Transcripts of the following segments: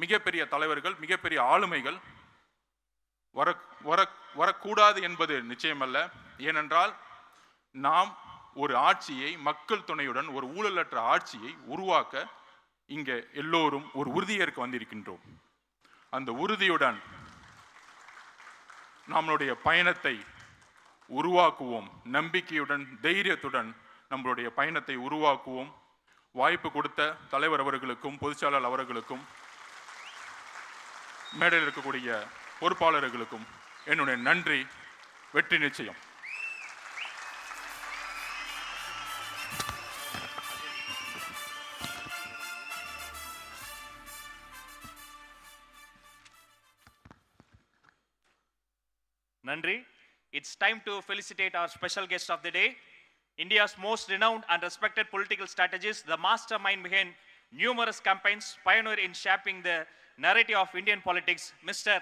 மிகப்பெரிய தலைவர்கள், மிகப்பெரிய ஆளுமைகள் வரக்கூடாது என்பது நிச்சயமல்ல. ஏனென்றால் நாம் ஒரு ஆட்சியை மக்கள் துணையுடன் ஒரு ஊழலற்ற ஆட்சியை உருவாக்க இங்கே எல்லோரும் ஒரு உறுதியேற்க வந்திருக்கின்றோம். அந்த உறுதியுடன் நம்மளுடைய பயணத்தை உருவாக்குவோம். நம்பிக்கையுடன், தைரியத்துடன் நம்மளுடைய பயணத்தை உருவாக்குவோம். வாய்ப்பு கொடுத்த தலைவர் அவர்களுக்கும், பொதுச்செயலாளர் அவர்களுக்கும், மேடையில் இருக்கக்கூடிய பொறுப்பாளர்களுக்கும் என்னுடைய நன்றி. வெற்றி நிச்சயம். Nandri. It's time to felicitate our special guest of the day, India's most renowned and respected political strategist, the mastermind behind numerous campaigns, pioneer in shaping the narrative of Indian politics, Mr.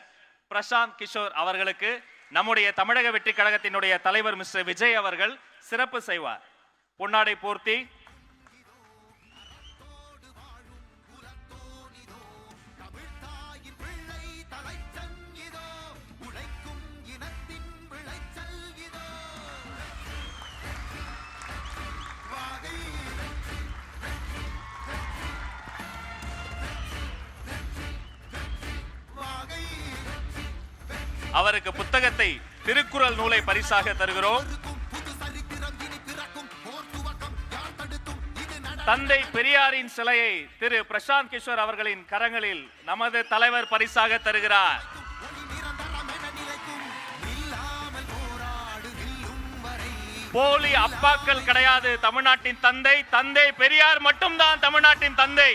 Prashant Kishore அவர்களுக்கு நம்முடைய தமிழக வெற்றி கழகத்தினுடைய தலைவர் mister Vijay அவர்கள் சிறப்பு செய்வார். பொன்னாடை போர்த்தி அவருக்கு புத்தகத்தை திருக்குறள் நூலை பரிசாக தருகிறோம். தந்தை பெரியாரின் சிலையை திரு பிரசாந்த் கிஷோர் அவர்களின் கரங்களில் நமது தலைவர் பரிசாக தருகிறார். போலி அப்பாக்கள் கிடையாது தமிழ்நாட்டின் தந்தை. தந்தை பெரியார் மட்டும்தான் தமிழ்நாட்டின் தந்தை.